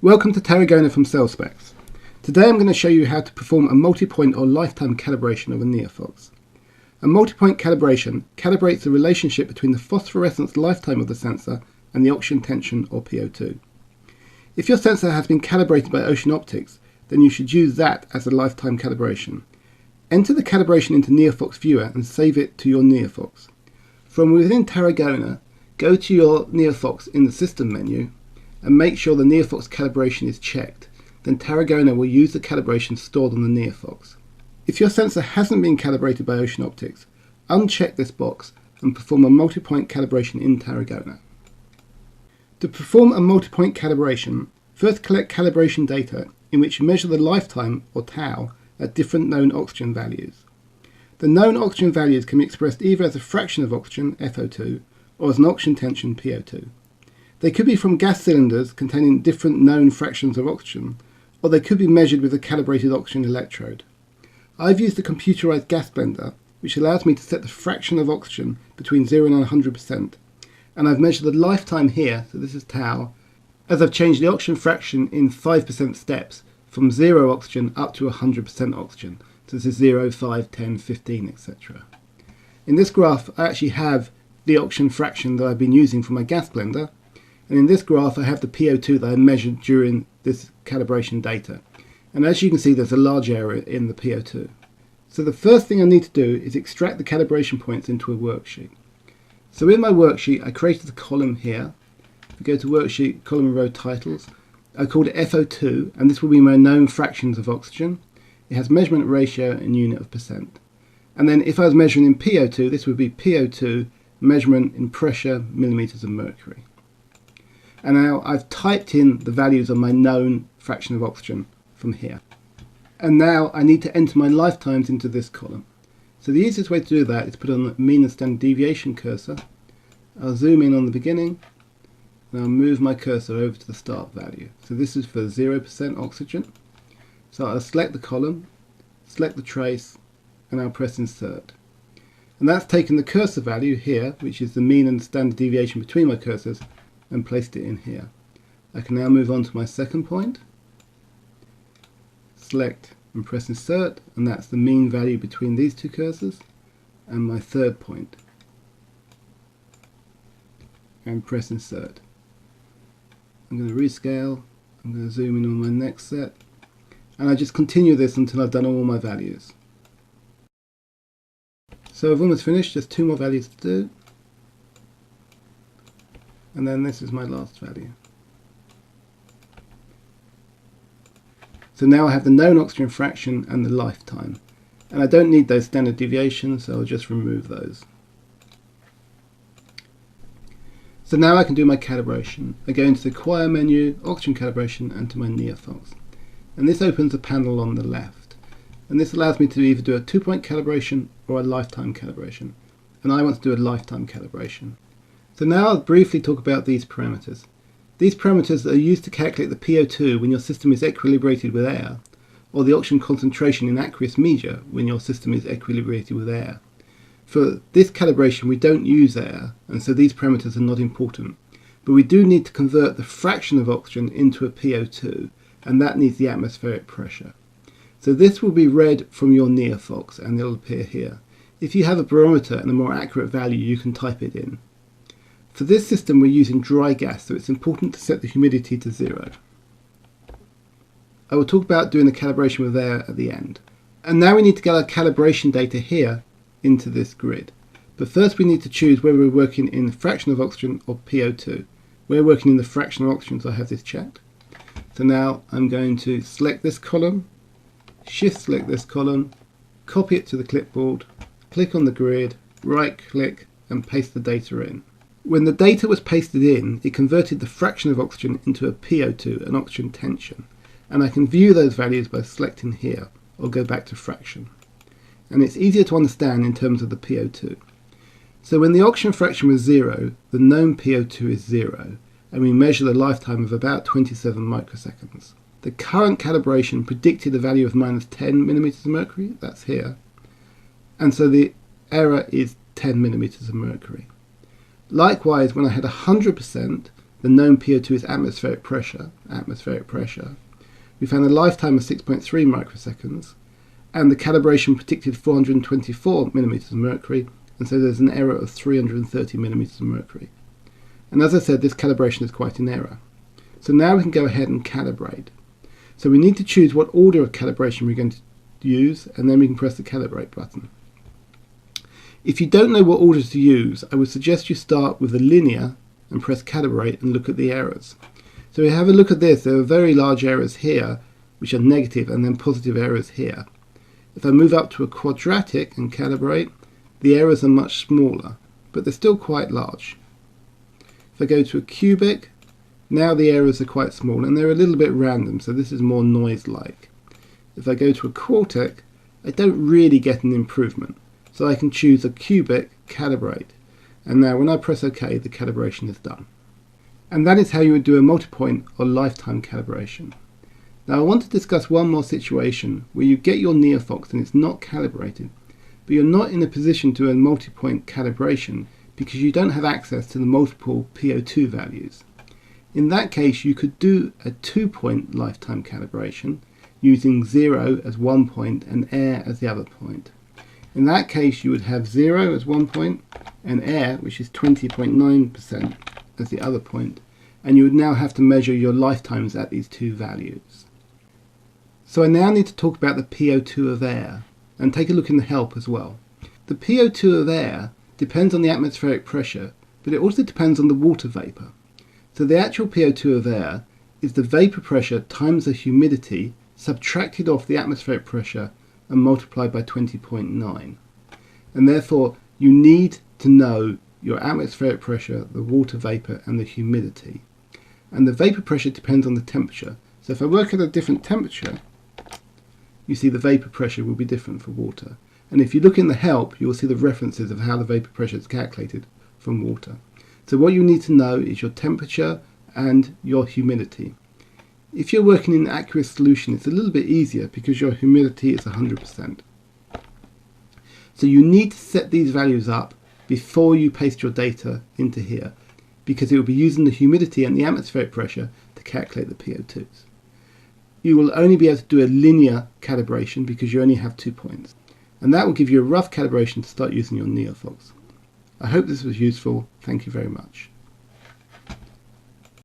Welcome to Tarragona from CellSpex. Today I'm going to show you how to perform a multi-point or lifetime calibration of a NeoFox. A multi-point calibration calibrates the relationship between the phosphorescence lifetime of the sensor and the oxygen tension or PO2. If your sensor has been calibrated by Ocean Optics, then you should use that as a lifetime calibration. Enter the calibration into NeoFox Viewer and save it to your NeoFox. From within Tarragona, go to your NeoFox in the System menu and make sure the NeoFox calibration is checked. Then Tarragona will use the calibration stored on the NeoFox. If your sensor hasn't been calibrated by Ocean Optics, uncheck this box and perform a multi-point calibration in Tarragona. To perform a multi-point calibration, first collect calibration data in which you measure the lifetime, or tau, at different known oxygen values. The known oxygen values can be expressed either as a fraction of oxygen, FO2, or as an oxygen tension, PO2. They could be from gas cylinders containing different known fractions of oxygen, or they could be measured with a calibrated oxygen electrode. I've used a computerized gas blender, which allows me to set the fraction of oxygen between 0 and 100%, and I've measured the lifetime here, so this is tau, as I've changed the oxygen fraction in 5% steps from 0 oxygen up to 100% oxygen. So this is 0, 5, 10, 15, etc. In this graph I actually have the oxygen fraction that I've been using for my gas blender, and in this graph I have the PO2 that I measured during this calibration data. And as you can see, there's a large error in the PO2. So the first thing I need to do is extract the calibration points into a worksheet. So in my worksheet I created a column here. If we go to worksheet, column and row titles, I called it FO2, and this will be my known fractions of oxygen. It has measurement ratio and unit of percent. And then if I was measuring in PO2, this would be PO2 measurement in pressure, millimeters of mercury. And now I've typed in the values of my known fraction of oxygen from here. And now I need to enter my lifetimes into this column. So the easiest way to do that is put on the mean and standard deviation cursor. I'll zoom in on the beginning, and I'll move my cursor over to the start value. So this is for 0% oxygen. So I'll select the column, select the trace, and I'll press insert. And that's taken the cursor value here, which is the mean and standard deviation between my cursors, and placed it in here. I can now move on to my second point, select and press insert, and that's the mean value between these two cursors, and my third point, and press insert. I'm going to rescale, I'm going to zoom in on my next set, and I just continue this until I've done all my values. So I've almost finished, just 2 more values to do, and then this is my last value. So now I have the known oxygen fraction and the lifetime, and I don't need those standard deviations, so I'll just remove those. So now I can do my calibration. I go into the acquire menu, oxygen calibration, and to my NeoFox. And this opens a panel on the left. And this allows me to either do a 2-point calibration or a lifetime calibration. And I want to do a lifetime calibration. So now I'll briefly talk about these parameters. These parameters are used to calculate the PO2 when your system is equilibrated with air, or the oxygen concentration in aqueous media when your system is equilibrated with air. For this calibration we don't use air, and so these parameters are not important. But we do need to convert the fraction of oxygen into a PO2, and that needs the atmospheric pressure. So this will be read from your NeoFox, and it'll appear here. If you have a barometer and a more accurate value, you can type it in. For this system we're using dry gas, so it's important to set the humidity to 0. I will talk about doing the calibration with air at the end. And now we need to get our calibration data here into this grid. But first we need to choose whether we're working in fraction of oxygen or PO2. We're working in the fraction of oxygen, so I have this checked. So now I'm going to select this column, shift select this column, copy it to the clipboard, click on the grid, right click and paste the data in. When the data was pasted in, it converted the fraction of oxygen into a PO2, an oxygen tension, and I can view those values by selecting here, or go back to fraction. And it's easier to understand in terms of the PO2. So when the oxygen fraction was 0, the known PO2 is 0, and we measure the lifetime of about 27 microseconds. The current calibration predicted a value of minus 10 millimeters of mercury, that's here, and so the error is 10 millimeters of mercury. Likewise, when I had 100%, the known PO2 is atmospheric pressure, we found a lifetime of 6.3 microseconds, and the calibration predicted 424 millimeters of mercury, and so there's an error of 330 millimeters of mercury. And as I said, this calibration is quite in error. So now we can go ahead and calibrate. So we need to choose what order of calibration we're going to use, and then we can press the calibrate button. If you don't know what order to use, I would suggest you start with a linear and press calibrate and look at the errors. So we have a look at this. There are very large errors here which are negative, and then positive errors here. If I move up to a quadratic and calibrate, the errors are much smaller, but they're still quite large. If I go to a cubic, now the errors are quite small and they're a little bit random, so this is more noise-like. If I go to a quartic, I don't really get an improvement, so I can choose a cubic calibrate. And now when I press OK, the calibration is done. And that is how you would do a multi-point or lifetime calibration. Now I want to discuss one more situation where you get your NeoFox and it's not calibrated, but you're not in a position to do a multi-point calibration because you don't have access to the multiple PO2 values. In that case, you could do a 2-point lifetime calibration using 0 as one point and air as the other point. In that case, you would have 0 as one point and air, which is 20.9%, as the other point, and you would now have to measure your lifetimes at these two values. So I now need to talk about the PO2 of air and take a look in the help as well. The PO2 of air depends on the atmospheric pressure, but it also depends on the water vapor. So the actual PO2 of air is the vapor pressure times the humidity subtracted off the atmospheric pressure and multiplied by 20.9. And therefore you need to know your atmospheric pressure, the water vapor and the humidity. And the vapor pressure depends on the temperature. So if I work at a different temperature, you see the vapor pressure will be different for water. And if you look in the help, you will see the references of how the vapor pressure is calculated from water. So what you need to know is your temperature and your humidity. If you're working in an aqueous solution, it's a little bit easier because your humidity is 100%. So you need to set these values up before you paste your data into here, because it will be using the humidity and the atmospheric pressure to calculate the PO2s. You will only be able to do a linear calibration because you only have 2 points. And that will give you a rough calibration to start using your NeoFox. I hope this was useful. Thank you very much.